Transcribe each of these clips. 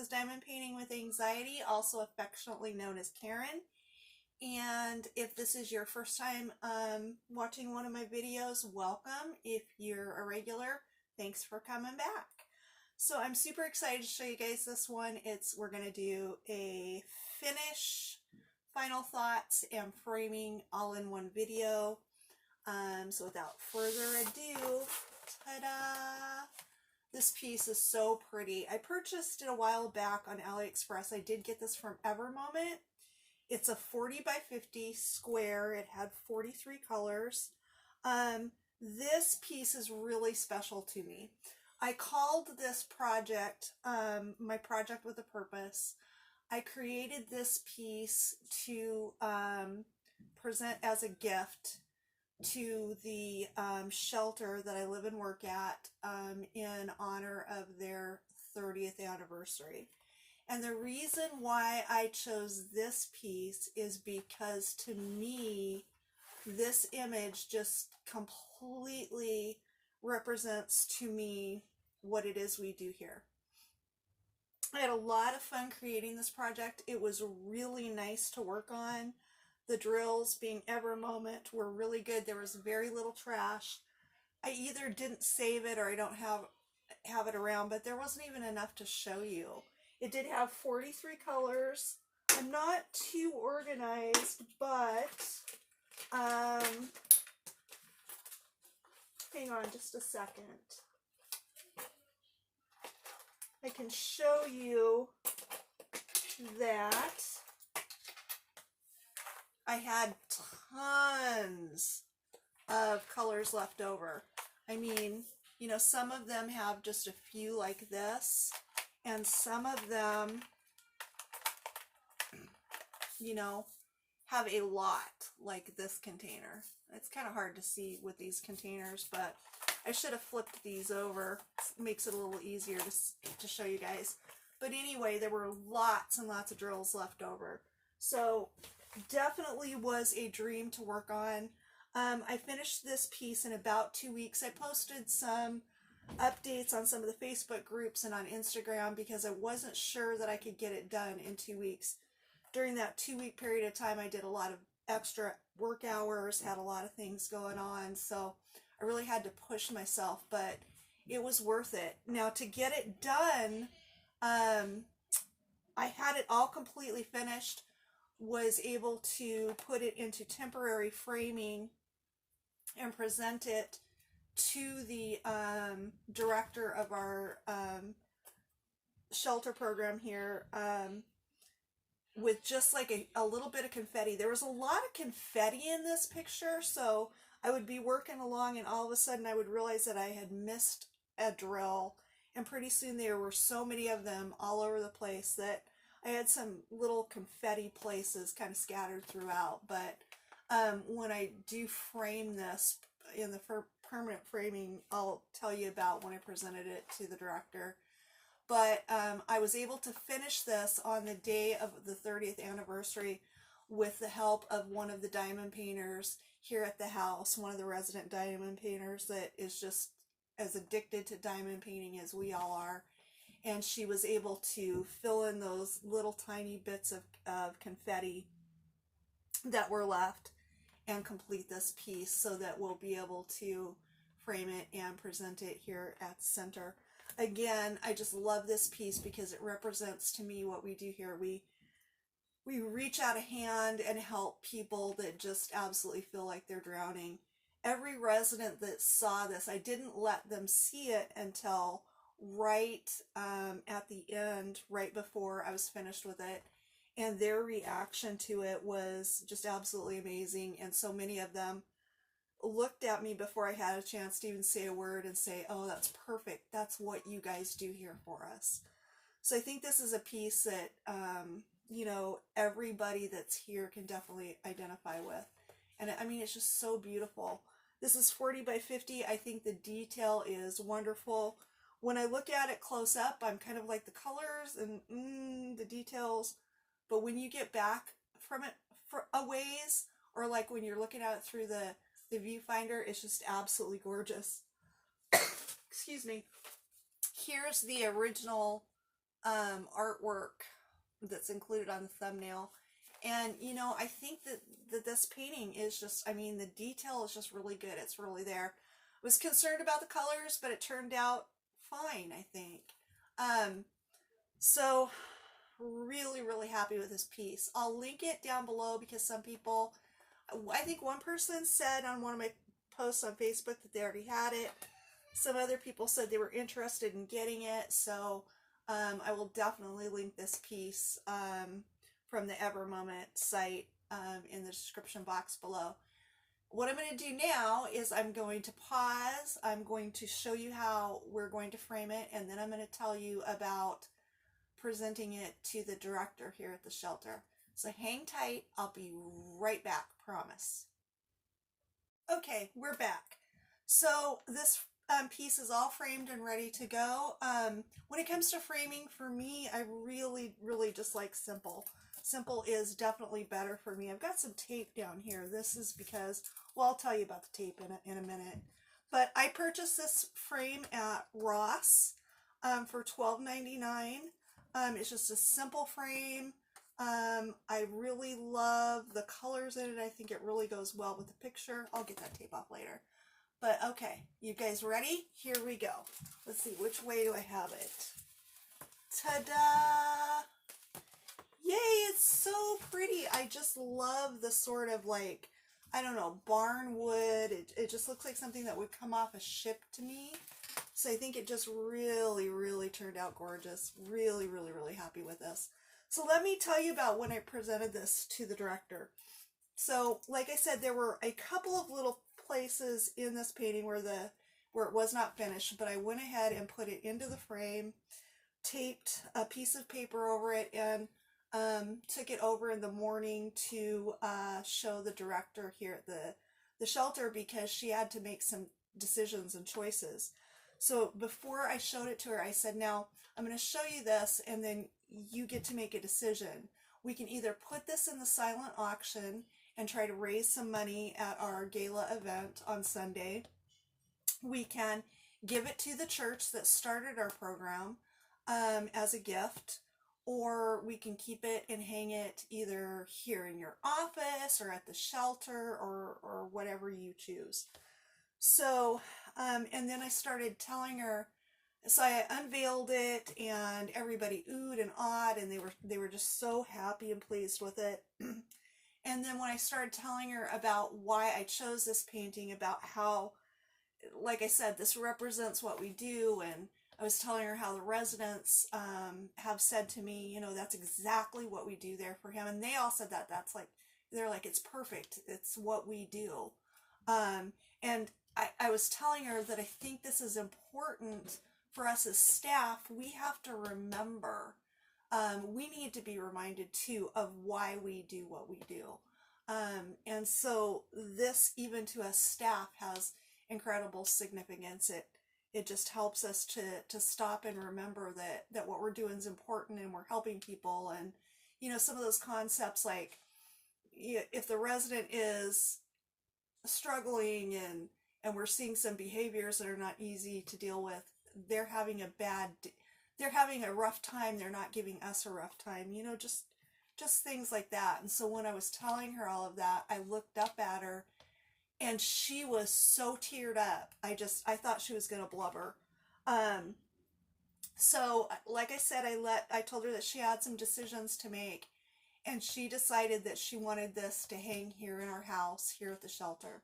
is Diamond Painting with Anxiety, also affectionately known as Karen. And if this is your first time watching one of my videos, welcome. If you're a regular, thanks for coming back. So I'm super excited to show you guys this one. We're going to do a finish, final thoughts, and framing all in one video. So without further ado, ta-da! This piece is so pretty. I purchased it a while back on AliExpress. I did get this from Evermoment. It's a 40 by 50 square. It had 43 colors. This piece is really special to me. I called this project my project with a purpose. I created this piece to present as a gift to the shelter that I live and work at in honor of their 30th anniversary. And the reason why I chose this piece is because to me, this image just completely represents to me what it is we do here. I had a lot of fun creating this project. It was really nice to work on. The drills, being Evermoment, were really good. There was very little trash. I either didn't save it or I don't have it around, but there wasn't even enough to show you. It did have 43 colors. I'm not too organized, but hang on just a second. I can show you that I had tons of colors left over. I mean, you know, some of them have just a few like this, and some of them, you know, have a lot like this container. It's kind of hard to see with these containers, but I should have flipped these over. It makes it a little easier to show you guys. But anyway, there were lots and lots of drills left over. So definitely was a dream to work on. I finished this piece in about 2 weeks. I posted some updates on some of the Facebook groups and on Instagram because I wasn't sure that I could get it done in 2 weeks. During that 2-week period of time, I did a lot of extra work hours, had a lot of things going on, so I really had to push myself, but it was worth it. Now, to get it done, I had it all completely finished, was able to put it into temporary framing and present it to the director of our shelter program here with just like a little bit of confetti. There was a lot of confetti in this picture, so I would be working along and all of a sudden I would realize that I had missed a drill, and pretty soon there were so many of them all over the place that I had some little confetti places kind of scattered throughout. But when I do frame this in the permanent framing, I'll tell you about when I presented it to the director. But I was able to finish this on the day of the 30th anniversary with the help of one of the diamond painters here at the house, one of the resident diamond painters that is just as addicted to diamond painting as we all are. And she was able to fill in those little tiny bits of confetti that were left and complete this piece so that we'll be able to frame it and present it here at the center. Again, I just love this piece because it represents to me what we do here. We reach out a hand and help people that just absolutely feel like they're drowning. Every resident that saw this, I didn't let them see it until right at the end, right before I was finished with it. And their reaction to it was just absolutely amazing. And so many of them looked at me before I had a chance to even say a word and say, oh, that's perfect. That's what you guys do here for us. So I think this is a piece that, you know, everybody that's here can definitely identify with. And I mean, it's just so beautiful. This is 40 by 50. I think the detail is wonderful. When I look at it close up, I'm kind of like the colors and the details. But when you get back from it for a ways, or like when you're looking at it through the viewfinder, it's just absolutely gorgeous. Excuse me. Here's the original artwork that's included on the thumbnail. And, you know, I think that this painting is just, I mean, the detail is just really good. It's really there. I was concerned about the colors, but it turned out fine, I think. So really, really happy with this piece. I'll link it down below because some people, I think one person said on one of my posts on Facebook that they already had it. Some other people said they were interested in getting it, so I will definitely link this piece from the Ever Moment site in the description box below. What I'm going to do now is I'm going to pause. I'm going to show you how we're going to frame it, and then I'm going to tell you about presenting it to the director here at the shelter. So hang tight. I'll be right back, promise. Okay, we're back. So this piece is all framed and ready to go. When it comes to framing, for me, I really, really just like simple. Simple is definitely better for me. I've got some tape down here. This is because, well, I'll tell you about the tape in a minute. But I purchased this frame at Ross for $12.99. It's just a simple frame. I really love the colors in it. I think it really goes well with the picture. I'll get that tape off later. But okay, you guys ready? Here we go. Let's see, which way do I have it? Ta-da! Yay, it's so pretty. I just love the sort of like, I don't know, barn wood. It just looks like something that would come off a ship to me. So I think it just really, really turned out gorgeous. Really, really, really happy with this. So let me tell you about when I presented this to the director. So like I said, there were a couple of little places in this painting where it was not finished, but I went ahead and put it into the frame, taped a piece of paper over it, and took it over in the morning to show the director here at the shelter because she had to make some decisions and choices. So before I showed it to her, I said, now I'm going to show you this and then you get to make a decision. We can either put this in the silent auction and try to raise some money at our gala event on Sunday. We can give it to the church that started our program as a gift, or we can keep it and hang it either here in your office or at the shelter or whatever you choose. So, and then I started telling her, so I unveiled it and everybody oohed and awed and they were just so happy and pleased with it. And then when I started telling her about why I chose this painting, about how, like I said, this represents what we do, and I was telling her how the residents have said to me, you know, that's exactly what we do there for him. And they all said that. That's like, they're like, it's perfect. It's what we do. And I was telling her that I think this is important for us as staff. We have to remember, we need to be reminded too of why we do what we do. And so this, even to us staff, has incredible significance. It just helps us to stop and remember that what we're doing is important and we're helping people. And, you know, some of those concepts like, if the resident is struggling and we're seeing some behaviors that are not easy to deal with, they're having a rough time, they're not giving us a rough time, you know, just things like that. And so when I was telling her all of that, I looked up at her and she was so teared up. I thought she was going to blubber. So like I said, I told her that she had some decisions to make, and she decided that she wanted this to hang here in our house, here at the shelter.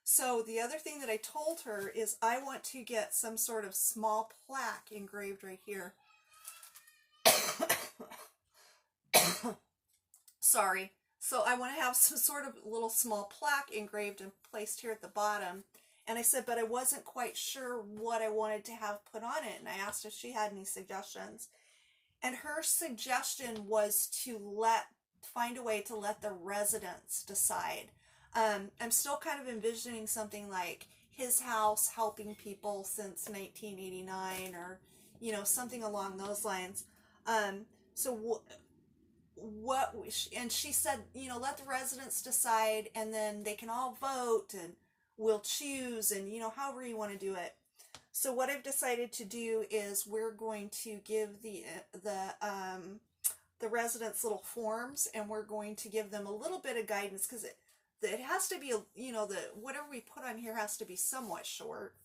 So the other thing that I told her is I want to get some sort of small plaque engraved right here. Sorry. So I want to have some sort of little small plaque engraved and placed here at the bottom. And I said, but I wasn't quite sure what I wanted to have put on it. And I asked if she had any suggestions. And her suggestion was to find a way to let the residents decide. I'm still kind of envisioning something like his house helping people since 1989, or, you know, something along those lines. So and she said, you know, let the residents decide and then they can all vote and we'll choose, and, you know, however you want to do it. So what I've decided to do is we're going to give the residents little forms, and we're going to give them a little bit of guidance, because it has to be, you know, the whatever we put on here has to be somewhat short.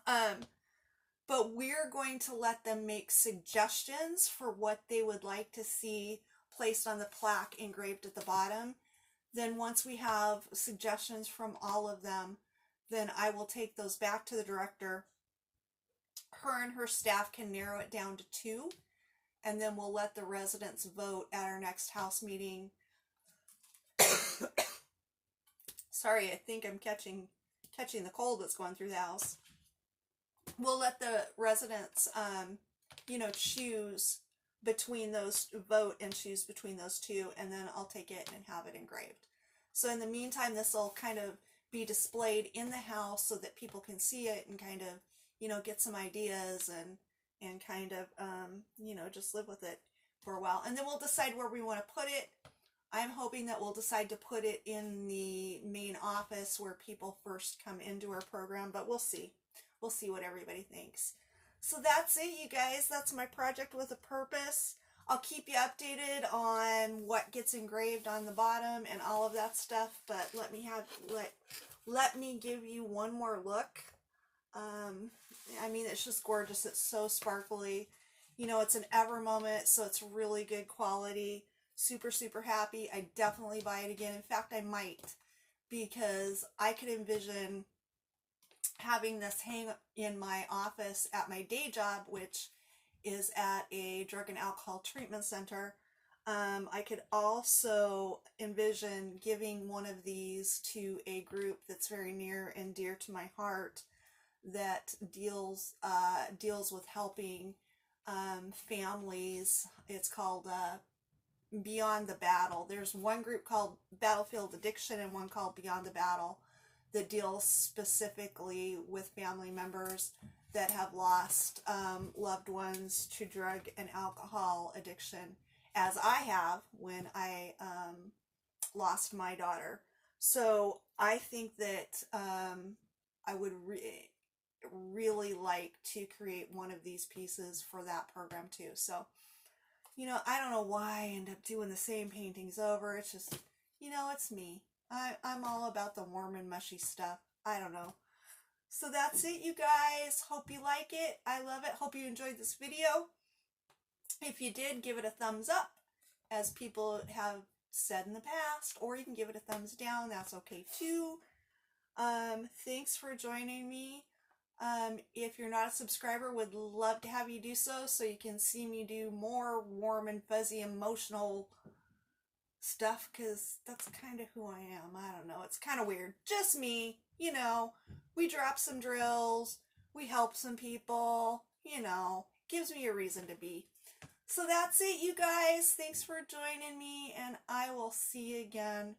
But we're going to let them make suggestions for what they would like to see placed on the plaque engraved at the bottom. Then once we have suggestions from all of them, then I will take those back to the director. Her and her staff can narrow it down to 2, and then we'll let the residents vote at our next house meeting. Sorry, I think I'm catching the cold that's going through the house. We'll let the residents, you know, vote and choose between those 2, and then I'll take it and have it engraved. So in the meantime, this will kind of be displayed in the house so that people can see it and kind of, you know, get some ideas and kind of, you know, just live with it for a while. And then we'll decide where we want to put it. I'm hoping that we'll decide to put it in the main office where people first come into our program, but we'll see. We'll see what everybody thinks. So that's it, you guys. That's my project with a purpose. I'll keep you updated on what gets engraved on the bottom and all of that stuff, but let me give you one more look. I mean, it's just gorgeous. It's so sparkly. You know, it's an Ever moment, so it's really good quality. Super, super happy. I definitely buy it again. In fact, I might, because I could envision having this hang in my office at my day job, which is at a drug and alcohol treatment center. I could also envision giving one of these to a group that's very near and dear to my heart, that deals with helping families. It's called Beyond the Battle. There's one group called Battlefield Addiction and one called Beyond the Battle that deals specifically with family members that have lost loved ones to drug and alcohol addiction, as I have when I lost my daughter. So I think that I would really like to create one of these pieces for that program too. So, you know, I don't know why I end up doing the same paintings over. It's just, you know, it's me. I'm all about the warm and mushy stuff. I don't know. So that's it, you guys. Hope you like it. I love it. Hope you enjoyed this video. If you did, give it a thumbs up, as people have said in the past, or you can give it a thumbs down. That's okay too. Thanks for joining me. If you're not a subscriber, would love to have you do so you can see me do more warm and fuzzy emotional stuff, because that's kind of who I am. I don't know. It's kind of weird. Just me, you know. We drop some drills. We help some people, you know. Gives me a reason to be. So that's it, you guys. Thanks for joining me, and I will see you again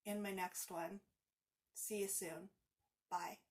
in my next one. See you soon. Bye.